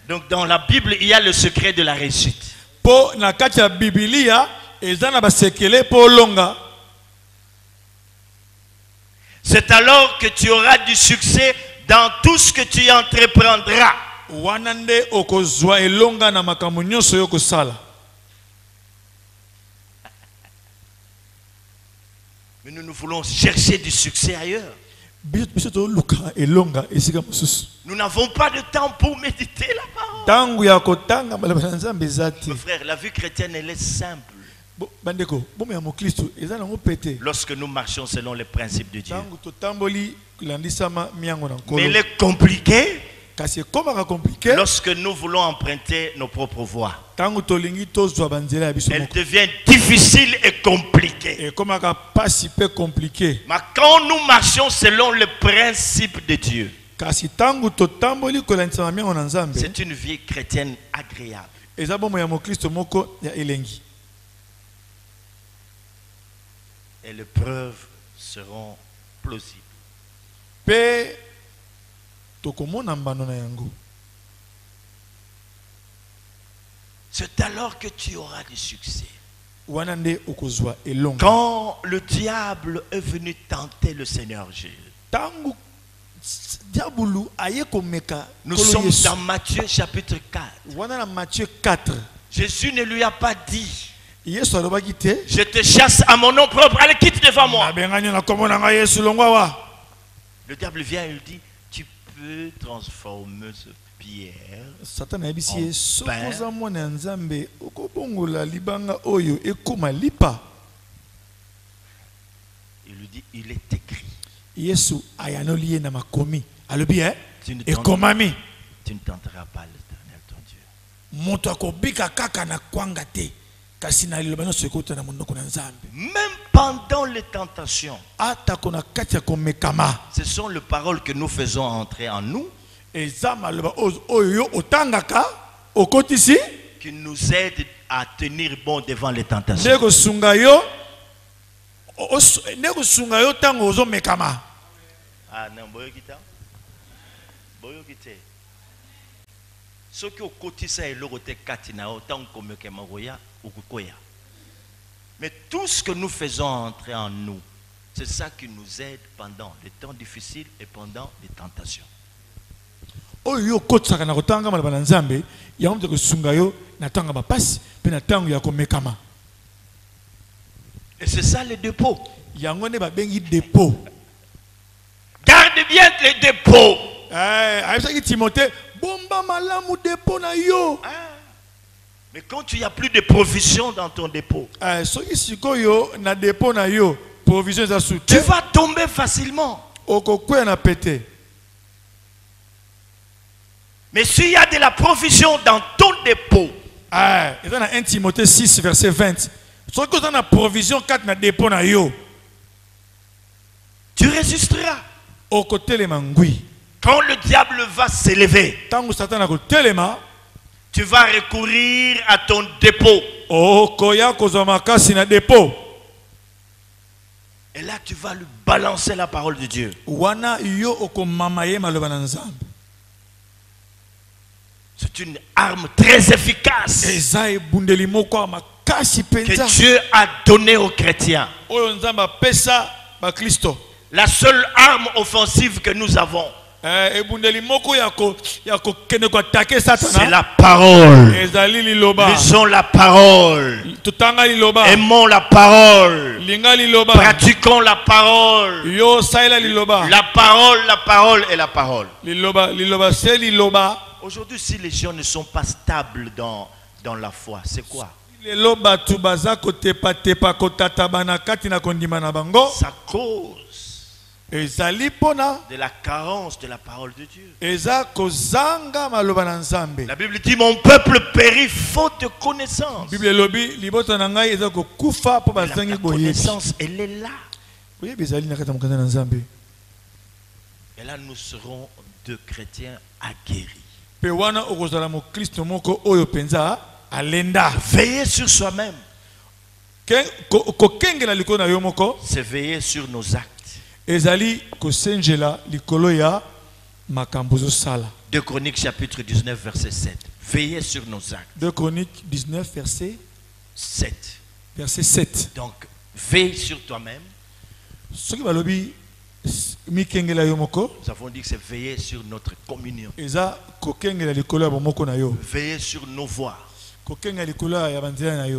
Donc dans la Bible, il y a le secret de la réussite. Po na kati ya Biblia ezana basekele po longa. C'est alors que tu auras du succès dans tout ce que tu entreprendras. Wanande okozwa elonga na makambo nyonso yo kosala. Mais nous voulons chercher du succès ailleurs. Nous n'avons pas de temps pour méditer la parole. Mon frère, la vie chrétienne, elle est simple. Lorsque nous marchons selon les principes de Dieu. Mais elle est compliquée lorsque nous voulons emprunter nos propres voies. Elle devient difficile et compliquée. Mais quand nous marchons selon les principes de Dieu, c'est une vie chrétienne agréable. Et les preuves seront plausibles. C'est alors que tu auras du succès. Quand le diable est venu tenter le Seigneur Jésus, nous sommes dans Matthieu chapitre 4. Jésus ne lui a pas dit: je te chasse à mon nom propre, allez, quitte devant moi. Le diable vient et lui dit: tu peux transformer ce pierre en pain. Il lui dit: il est écrit. Tu ne tenteras pas l'Éternel ton Dieu. Même pendant les tentations, ce sont les paroles que nous faisons entrer en nous qui nous aident à tenir bon devant les tentations. Ah non, ce qui au quotidien est l'autre katina autant comme kemoya ou kukoya. Mais tout ce que nous faisons entrer en nous, c'est ça qui nous aide pendant les temps difficiles et pendant les tentations. Et c'est ça le dépôt. Garde bien les dépôts. Mais quand tu n'as plus de provision dans ton dépôt, tu vas tomber facilement. Mais s'il y a de la provision dans ton dépôt, 1 Timothée 6 verset 20, tu résisteras. Quand le diable va s'élever, tu vas recourir à ton dépôt. Et là, tu vas lui balancer la parole de Dieu. C'est une arme très efficace que Dieu a donnée aux chrétiens. La seule arme offensive que nous avons, C'est la parole. Lisons la parole. Aimons la parole. Pratiquons la parole. La parole est la parole. Aujourd'hui, si les gens ne sont pas stables dans la foi, c'est quoi? Ça cause de la carence de la parole de Dieu. La Bible dit mon peuple périt faute de connaissance. La connaissance, elle est là. Et là, nous serons deux chrétiens aguerris. Veiller sur soi-même, c'est veiller sur nos actes. 2 Chroniques chapitre 19 verset 7. Veillez sur nos actes. 2 Chroniques 19 verset 7. Verset 7. Donc, veille sur toi-même. Nous avons dit que c'est veiller sur notre communion. Veiller sur nos voies.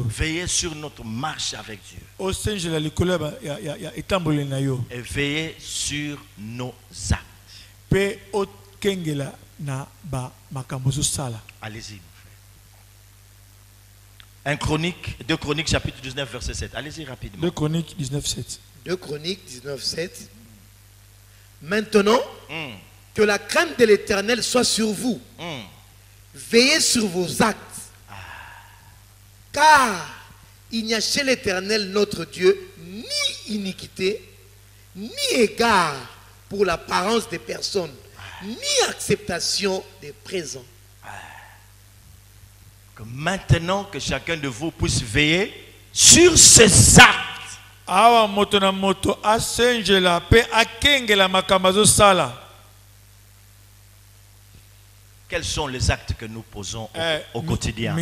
Veiller sur notre marche avec Dieu. Et veiller sur nos actes. Allez-y, mon frère. 2 Chroniques chapitre 19 verset 7. Allez-y rapidement. 2 Chroniques 19 7. 2 Chroniques 19 7. Maintenant, que la crainte de l'Éternel soit sur vous. Veillez sur vos actes. Car il n'y a chez l'Éternel notre Dieu ni iniquité, ni égard pour l'apparence des personnes, ni acceptation des présents. Que maintenant que chacun de vous puisse veiller sur ses actes. Quels sont les actes que nous posons au quotidien?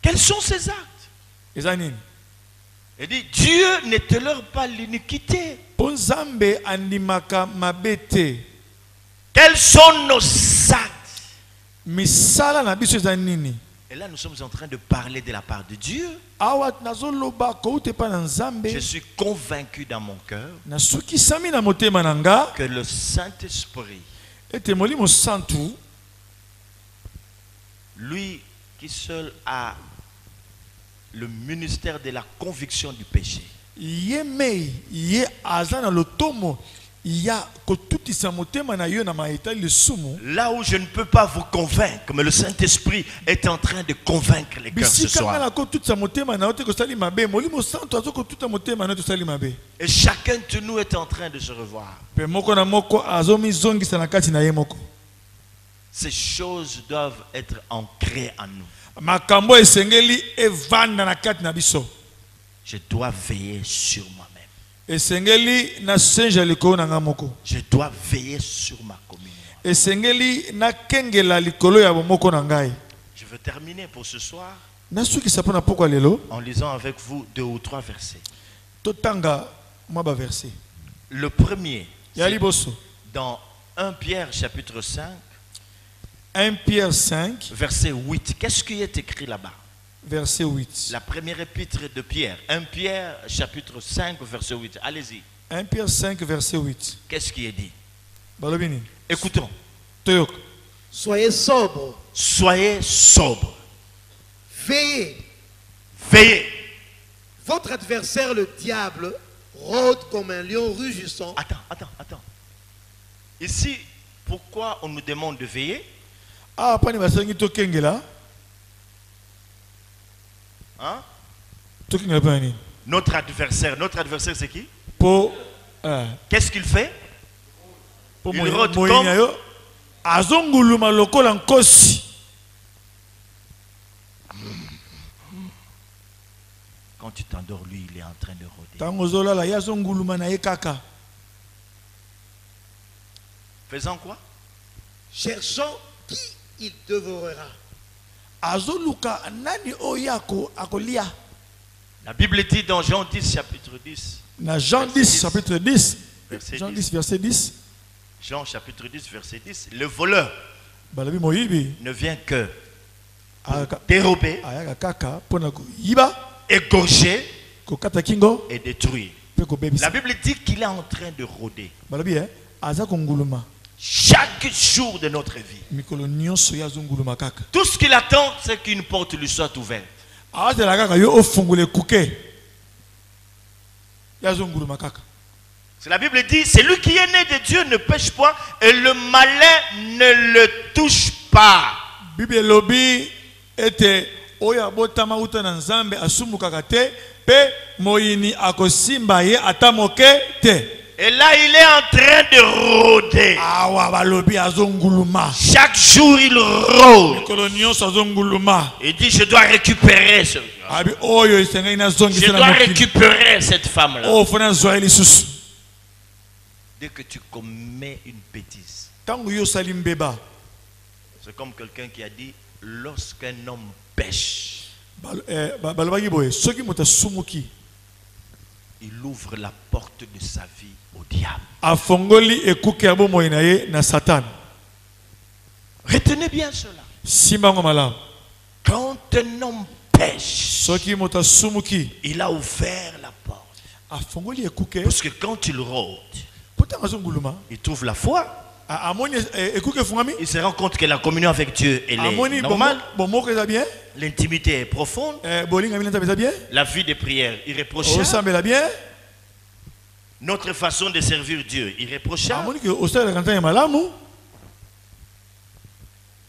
Quels sont ces actes? Il dit, Dieu ne tolère pas l'iniquité. Quels sont nos actes? Et là, nous sommes en train de parler de la part de Dieu. Je suis convaincu dans mon cœur que le Saint-Esprit, lui qui seul a le ministère de la conviction du péché, là où je ne peux pas vous convaincre, mais le Saint-Esprit est en train de convaincre les cœurs ce soir. Et chacun de nous est en train de se revoir. Ces choses doivent être ancrées en nous. Je dois veiller sur moi-même. Je dois veiller sur ma communion. Je veux terminer pour ce soir en lisant avec vous 2 ou 3 versets. Le premier, dans 1 Pierre chapitre 5, 1 Pierre 5, verset 8. Qu'est-ce qui est écrit là-bas? Verset 8. La première épître de Pierre. 1 Pierre chapitre 5 verset 8. Allez-y. 1 Pierre 5 verset 8. Qu'est-ce qui est dit? Balobini. Écoutons. Soyez sobres. Soyez sobres. Veillez. Veillez. Votre adversaire le diable rôde comme un lion rugissant. Attends. Ici, pourquoi on nous demande de veiller? Ah, pas ni to kengela. Hein? Notre adversaire c'est qui? Qu'est-ce qu'il fait? Il rôde comme quand tu t'endors, lui, il est en train de rôder. Faisant quoi? Cherchant qui il dévorera. La Bible dit dans Jean 10 chapitre 10. Dans Jean 10 chapitre 10. verset Jean 10. 10, verset 10. Jean chapitre 10, verset 10. Le voleur Balabi moyibi. ne vient que Aka dérober, ayaka kaka pona ko yiba égorger ko kata kingo et détruire. pe ko bebisa. La Bible dit qu'il est en train de rôder Balabi aza ko nguluma. chaque jour de notre vie. Mikolo nyonso ya zunguluma kaka. Tout ce qu'il attend, c'est qu'une porte lui soit ouverte. Azela kaka yo ofungule kuke. Ya zunguluma kaka. C'est la Bible dit, celui qui est né de Dieu ne pêche point et le malin ne le touche pas. Bible lobi ete oya botama uta na nzambe asumukaka te pe moyini akosimba ye ata moke te. Et là, il est en train de rôder. Awa balobi azonguluma. Chaque jour, il rôde. Mikolo nyonso azonguluma. Il dit, je dois récupérer ce. Abi oyo isengai na zongi Je sana dois mokili. récupérer cette femme-là. Oh fona zoa lisusu. Dès que tu commets une bêtise, Tango yo salim beba. c'est comme quelqu'un qui a dit, lorsqu'un homme pêche, Balobaki boye soki moto sumuki il ouvre la porte de sa vie au diable. afongoli ekuke ya bomoi na ye na Satan. Retenez bien cela. Simbango malamu. Quand un homme pêche, Soki moto sumuki il a ouvert la porte. afongoli ekuke Parce que quand il rôde, pota azonguluma. il trouve la foi. Amoni ekuke fungami. Il se rend compte que la communion avec Dieu, elle Amoni est normale. bomoko eza bien. L'intimité est profonde. Bolinga mina eza bien. La vie de prière irréprochable. Osambela bien. Notre façon de servir Dieu irréprochable. Amoni ke osala kanta ya malamu.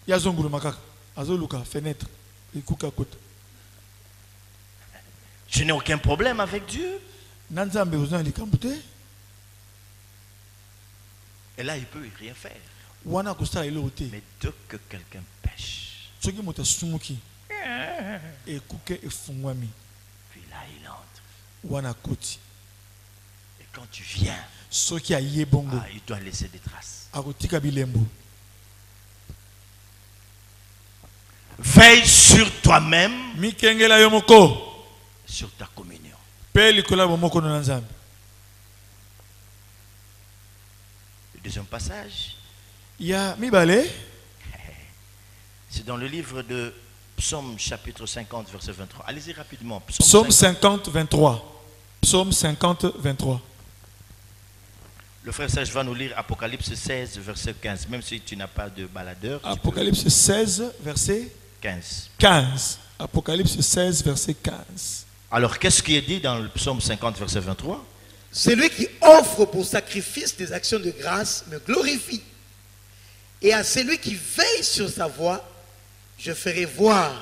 Ya zonguluma kaka. Azoluka fenêtre. Ekuka kota. Je n'ai aucun problème avec Dieu. Nanzambe ozana likambo te. Et là, il ne peut rien faire. Wana kosala eloko te. Mais dès que quelqu'un pêche, Soki moto sumuki ekuke efungwami puis là, il entre. wana koti. Et quand tu viens, Soki aye bongo il doit laisser des traces. akotika bilembo. Veille sur toi-même, Mikengela yo moko sur ta communion. pe likola bomoko na Nzambe. Le deuxième passage, Ya mibale c'est dans le livre de Psaume chapitre 50, verset 23. Allez-y rapidement. Psaume 50 23. Psaume 50 23. Le frère Serge va nous lire Apocalypse 16, verset 15. Même si tu n'as pas de baladeur. Apocalypse 16 verset 15. 15. Apocalypse 16 verset 15. Alors, qu'est-ce qui est dit dans le Psaume 50, verset 23? Celui qui offre pour sacrifice des actions de grâce me glorifie. Et à celui qui veille sur sa voie, je ferai voir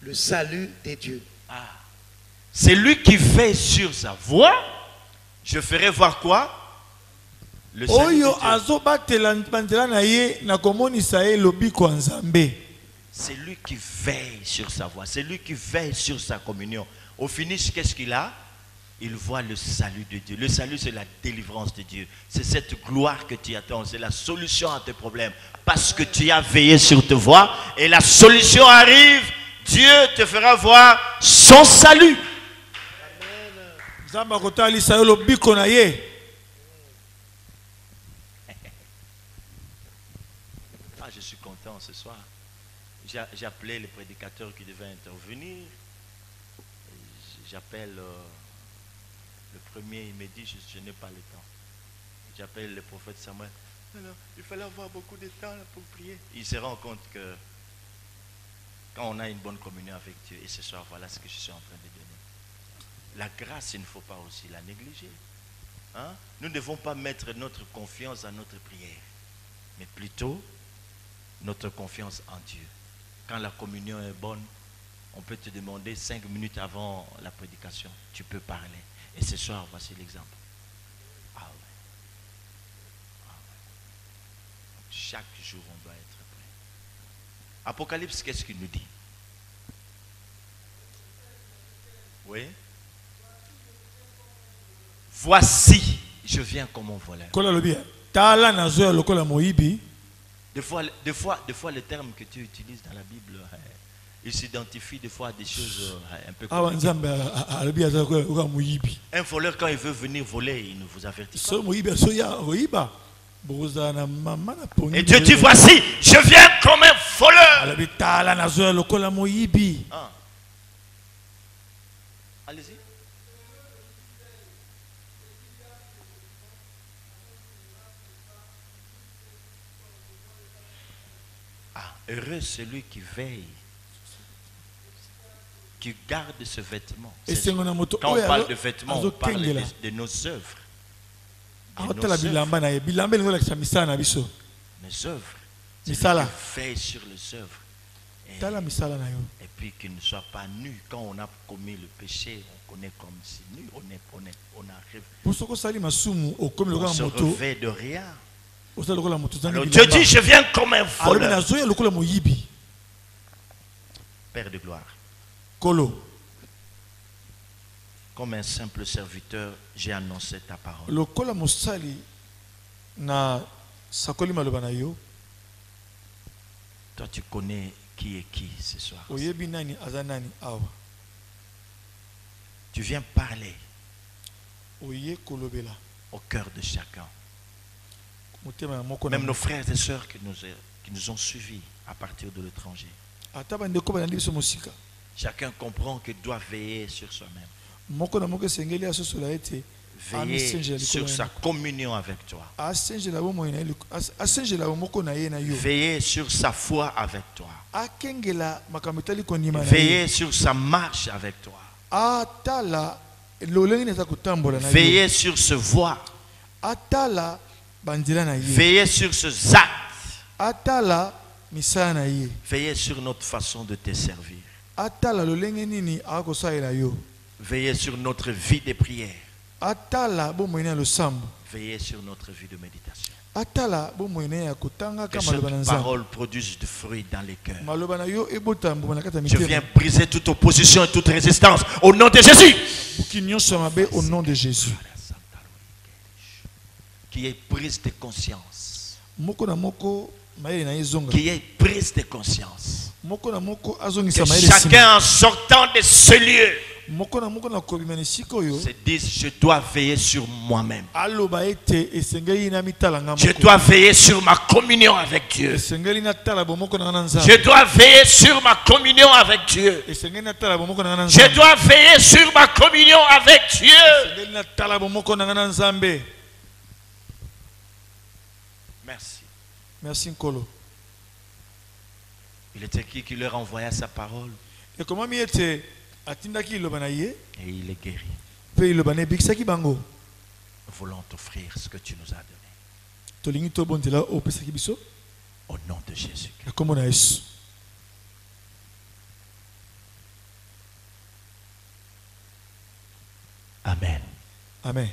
le salut des dieux. C'est lui qui veille sur sa voie. Je ferai voir quoi? Le salut Oyo de Dieu. azobatela bandela na ye na komonisa ye lobiko ya Nzambe. C'est lui qui veille sur sa voie. C'est lui qui veille sur sa communion. Au finish, qu'est-ce qu'il a? Il voit le salut de Dieu. Le salut, c'est la délivrance de Dieu. C'est cette gloire que tu attends. C'est la solution à tes problèmes. Parce que tu as veillé sur tes voies et la solution arrive. Dieu te fera voir son salut. Nzambe akotalisa yo lobiko na ye. Ah, je suis content ce soir. J'ai appelé le prédicateur qui devait intervenir. J'appelle le premier, il me dit je n'ai pas le temps. J'appelle le prophète Samuel. Alors, il fallait avoir beaucoup de temps là, pour prier. Il se rend compte que quand on a une bonne communion avec Dieu, et ce soir, voilà ce que je suis en train de donner. La grâce, il ne faut pas aussi la négliger. Hein? Nous ne devons pas mettre notre confiance à notre prière, mais plutôt notre confiance en Dieu. Quand la communion est bonne, on peut te demander 5 minutes avant la prédication. Tu peux parler. Et ce soir, voici l'exemple. Ah ouais. Ah ouais. Chaque jour, on doit être prêt. Apocalypse, qu'est-ce qu'il nous dit? Oui. Voici, je viens comme un voleur. Kola lobi. Tala na zo lokola moyibi. Des fois, le terme que tu utilises dans la Bible, il s'identifie des fois à des choses un peu awa compliquées. nzambe alobi aza koka moyibi Un voleur, quand il veut venir voler, il ne vous avertit pas. so moyibi asoya koyiba bokozala na mama na pongi Et Dieu dit, voici, je viens comme un voleur. alobi tala nazoya lokola moyibi. Ah. Allez-y. Ah, heureux celui qui veille, qui garde ce vêtement. esengo na moto Quand on oyo parle de vêtements, on parle azokengela de nos œuvres. De aotala nos œuvres. bilamba na ye bilamba elingi olakisa misala na biso Nos œuvres. Misala. Celui qui veille sur les œuvres. tala misala na yo Et puis qu'il ne soit pas nu. Quand on a commis le péché, on connaît comme si nu. On arrive. po soki osali masumu okomi On lokola se moto revêt de rien. osali lokola moto ozangi Alors Dieu bilamba dit, je viens comme un alobi voleur. nazoya lokola moyibi. Père de gloire. Kolo Comme un simple serviteur, j'ai annoncé ta parole. lokola mosali na sakoli maloba na yo Toi, tu connais qui est qui ce soir. oyebi nani aza nani awa Tu viens parler oye kolobela au cœur de chacun. motema ya moko na Même nos frères et sœurs qui nous ont suivis à partir de l'étranger. ata bandeko balandi biso mosika Chacun comprend qu'il doit veiller sur soi-même. moko na moko esengeli asosola ete Veiller sur sa communion avec toi. asengela bomoi na ye asengela bomoko na ye na yo Veiller sur sa foi avec toi. akengela makambo etali kondima na ye Veiller sur sa marche avec toi. atala lolenge neza kotambola na yo Veiller sur ce voie. atala banzela na ye Veiller sur ce acte. atala misala na ye Veiller sur notre façon de te servir. atala lolenge nini akosalela yo Veiller sur notre vie de prière. atala bomoi na ya losambo Veiller sur notre vie de méditation. atala bomoi na ya kotangaka Que maloba na cette nzambe parole produise du fruit dans les cœurs. maloba na yo ebota mbuma na kati ya Je viens mitema briser toute opposition et toute résistance au nom de Jésus. buki nyonso ya mabe au nom de Jésus Qui est prise de conscience. moko na moko mayele na ye zonga Qui est prise de conscience. moko na moko Que azongisa mayele nsima chacun en sortant de ce lieu moko na moko na kobima na esika oyo se dise, je dois veiller sur moi-même. aloba ete esengeli na mitala nga Je moko dois veiller sur ma communion avec Dieu. esengeli na tala bomoko na nga na nzambe Je dois veiller sur ma communion avec Dieu. esengeli na tala bomoko na nga na Je nzambe dois veiller sur ma communion avec Dieu. esengeli na tala bomoko na nga na nzambe. Merci. Merci nkolo Il était qui leur envoya sa parole ekomami ete atindaki iloba na ye et il est guéri. mpe iloba na ebikisaki bango. Nous voulons t'offrir ce que tu nous as donné. Tolingi tobondela oyo opesaki biso Au nom de Jésus. na kombo na Yesu. Amen. Amen.